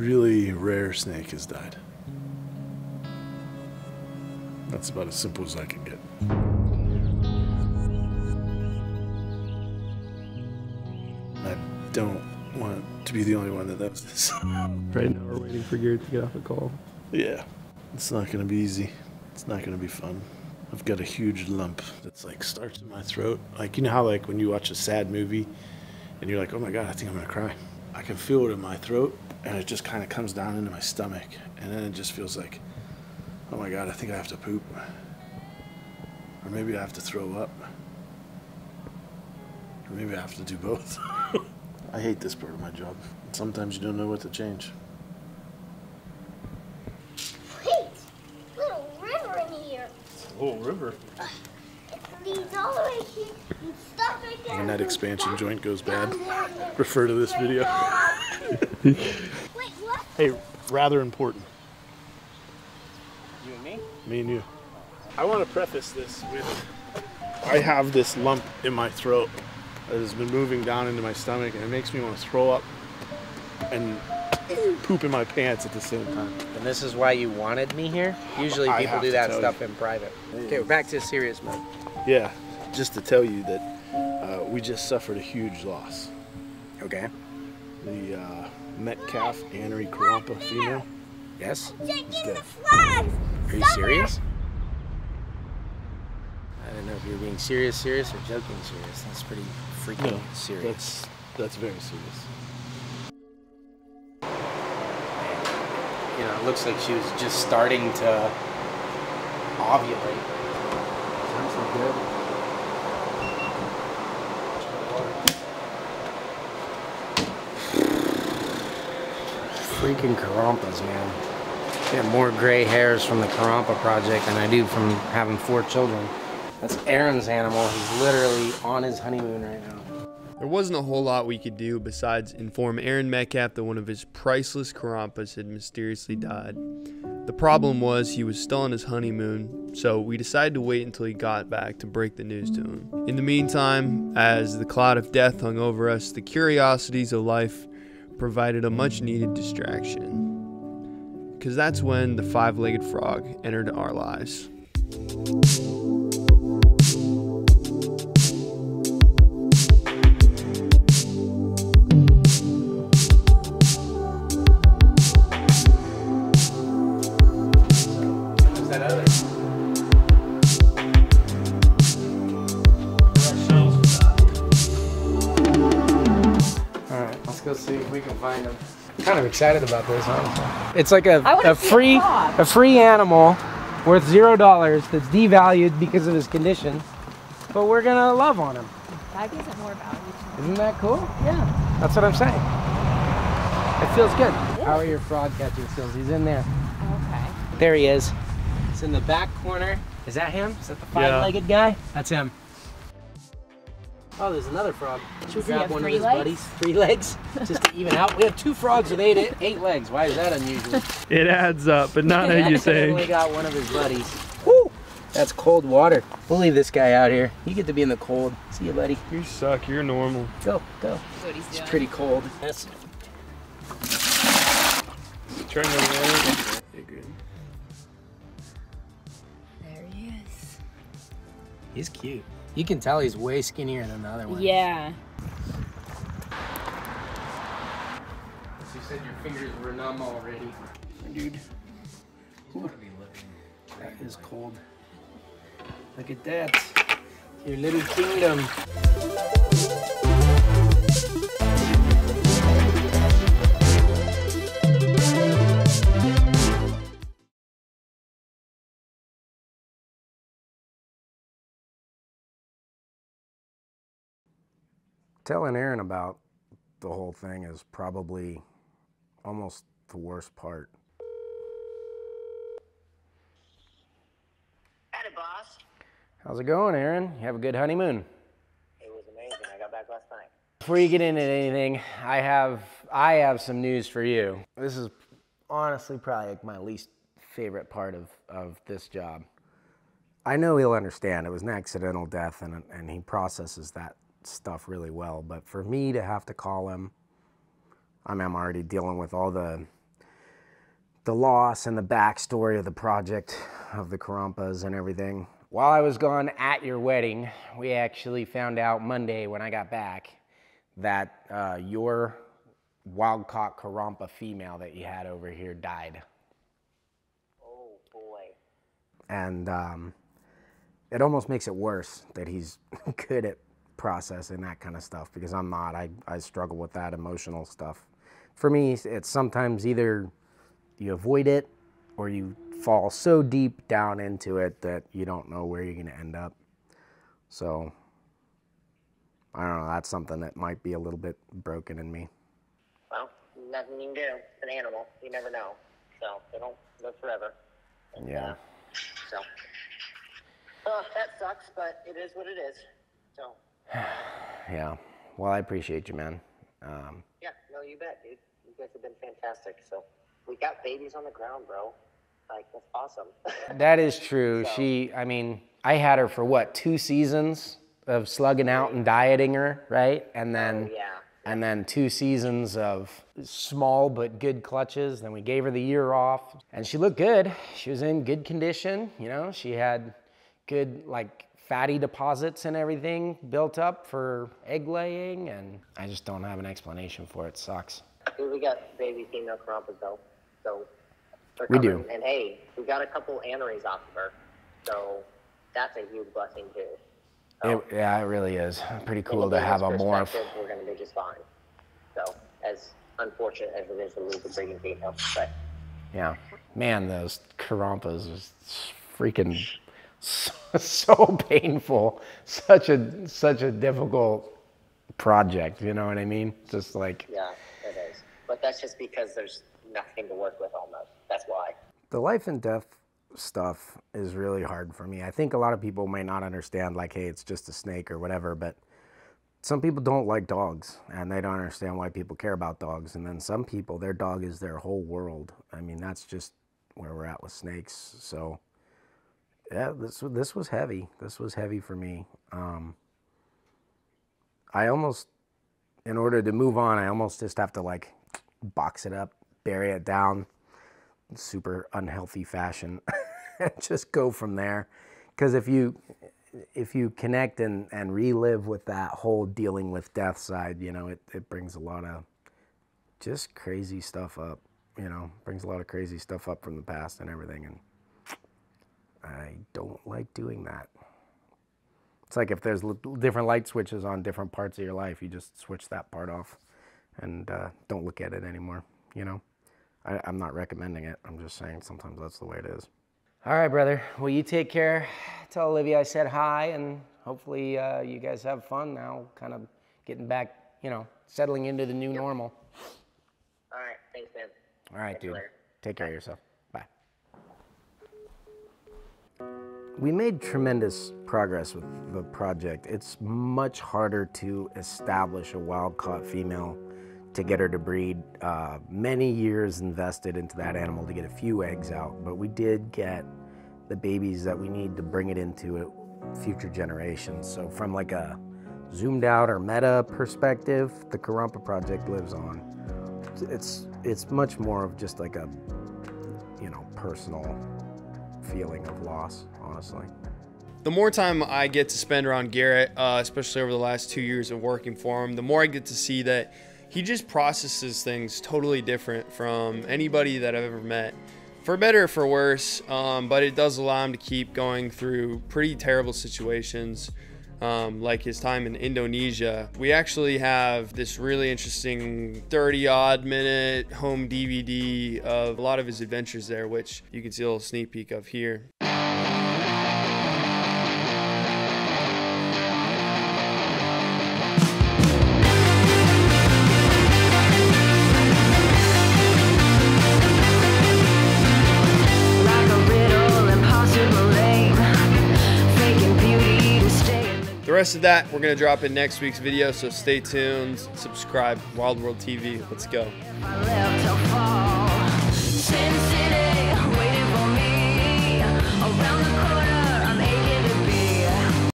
really rare snake has died. That's about as simple as I can get. I don't want to be the only one that knows this. Right now we're waiting for Garrett to get off a call. Yeah, it's not gonna be easy. It's not gonna be fun. I've got a huge lump that's like starts in my throat. Like, you know how like when you watch a sad movie and you're like, oh my God, I think I'm gonna cry. I can feel it in my throat and it just kind of comes down into my stomach. And then it just feels like, oh my God, I think I have to poop. Or maybe I have to throw up. Or maybe I have to do both. I hate this part of my job. Sometimes you don't know what to change. Wait! Little river in here. It's a whole river. It leads all the way here and stops right there. When that expansion joint goes bad, refer to this video. Wait, what? Hey, rather important. You and me? Me and you. I want to preface this with, I have this lump in my throat that has been moving down into my stomach, and it makes me want to throw up and poop in my pants at the same time. And this is why you wanted me here? Usually I people have do to that tell stuff you. in private. Okay, we're back to serious mode. Yeah, just to tell you that we just suffered a huge loss. Okay. The Metcalf Annery Karompa female. Yes? Taking the flags! Are you serious? I don't know if you're being serious or joking serious. That's pretty freaking serious. That's very serious. You know, it looks like she was just starting to ovulate. Sounds so good. Freaking Karompas, man. I get more gray hairs from the Karompa project than I do from having 4 children. That's Aaron's animal. He's literally on his honeymoon right now. There wasn't a whole lot we could do besides inform Aaron Metcalf that one of his priceless Karompas had mysteriously died. The problem was he was still on his honeymoon, so we decided to wait until he got back to break the news to him. In the meantime, as the cloud of death hung over us, the curiosities of life provided a much needed distraction. Because that's when the 5-legged frog entered our lives. Go see if we can find them. I'm kind of excited about this, honestly. It's like a free animal worth $0 that's devalued because of his condition, but we're gonna love on him. That gives it more value. Isn't that cool? Yeah, that's what I'm saying. It feels good. Yeah. How are your frog catching skills? He's in there. Okay. There he is. It's in the back corner. Is that him? Is that the 5-legged guy? That's him. Oh, there's another frog. Should we grab one of his buddies? 3 legs? Just to even out. We have 2 frogs with 8 legs. Why is that unusual? It adds up, but not as you say. He only got one of his buddies. Woo! That's cold water. We'll leave this guy out here. You get to be in the cold. See you, buddy. You suck. You're normal. Go. It's pretty cold. Yes. Turn the way. You're good. There he is. He's cute. You can tell he's way skinnier than the other one. Yeah. You said your fingers were numb already. Dude. That is cold. Look at that. Your little kingdom. Telling Aaron about the whole thing is probably almost the worst part. Howdy, boss. How's it going, Aaron? You have a good honeymoon? It was amazing. I got back last night. Before you get into anything, I have some news for you. This is honestly probably like my least favorite part of this job. I know he'll understand. It was an accidental death, and he processes that stuff really well. But for me to have to call him, I'm already dealing with all the the loss and the backstory of the project of the Krampus and everything. While I was gone at your wedding, we actually found out Monday when I got back that your wild-caught Krampa female that you had over here died. Oh, boy. And it almost makes it worse that he's good at processing that kind of stuff, because I'm not. I struggle with that emotional stuff. For me, it's sometimes either you avoid it or you fall so deep down into it that you don't know where you're going to end up. So, I don't know, that's something that might be a little bit broken in me. Well, nothing you can do. It's an animal. You never know. So, they don't live forever. And, Yeah. So, oh, that sucks, but it is what it is. So. Yeah. Well, I appreciate you, man. Yeah, no, you bet, dude. You guys have been fantastic. So, we got babies on the ground, bro. Like, that's awesome. That is true. So. I mean, I had her for what, 2 seasons of slugging out and dieting her, right? And then, Oh, yeah. and then 2 seasons of small but good clutches. Then we gave her the year off, and she looked good. She was in good condition. You know, she had good, like, fatty deposits and everything built up for egg laying, and I just don't have an explanation for it. It sucks. Dude, we got baby female Krampas, though. So, they're We coming. do. And hey, we got a couple aneries off of her. So, that's a huge blessing, too. Yeah, it really is. Pretty From cool to have a business morph. perspective, we're going to do just fine. So, as unfortunate as it is to lose the breeding female, but Yeah, man, those Krampas is freaking so painful. Such a difficult project. You know what I mean? Just like yeah, it is. But that's just because there's nothing to work with almost. That's why. the life and death stuff is really hard for me. I think a lot of people may not understand, like, hey, it's just a snake or whatever, but some people don't like dogs and they don't understand why people care about dogs. And then some people, their dog is their whole world. I mean, that's just where we're at with snakes. So yeah, this was heavy. This was heavy for me. I almost, in order to move on, I almost just have to like box it up, bury it down, super unhealthy fashion, and just go from there. Because if you connect and relive with that whole dealing with death side, you know, it brings a lot of just crazy stuff up, you know, brings a lot of crazy stuff up from the past and everything. And I don't like doing that. It's like if there's different light switches on different parts of your life, you just switch that part off and don't look at it anymore, you know? I'm not recommending it. I'm just saying sometimes that's the way it is. All right, brother. Well, you take care. Tell Olivia I said hi, and hopefully you guys have fun now, kind of getting back, you know, settling into the new normal. All right. Thanks, man. All right, Catch you dude. later. Take care of yourself. Bye. We made tremendous progress with the project. It's much harder to establish a wild-caught female to get her to breed. Many years invested into that animal to get a few eggs out, but we did get the babies that we need to bring it into future generations. So from like a zoomed out or meta perspective, the Krampa project lives on. It's much more of just like a, you know, personal feeling of loss, honestly. The more time I get to spend around Garrett, especially over the last 2 years of working for him, the more I get to see that he just processes things totally different from anybody that I've ever met, for better or for worse, but it does allow him to keep going through pretty terrible situations, like his time in Indonesia. We actually have this really interesting 30-odd minute home DVD of a lot of his adventures there, which you can see a little sneak peek of here. The rest of that we're gonna drop in next week's video, so stay tuned, subscribe. Wild World TV, let's go.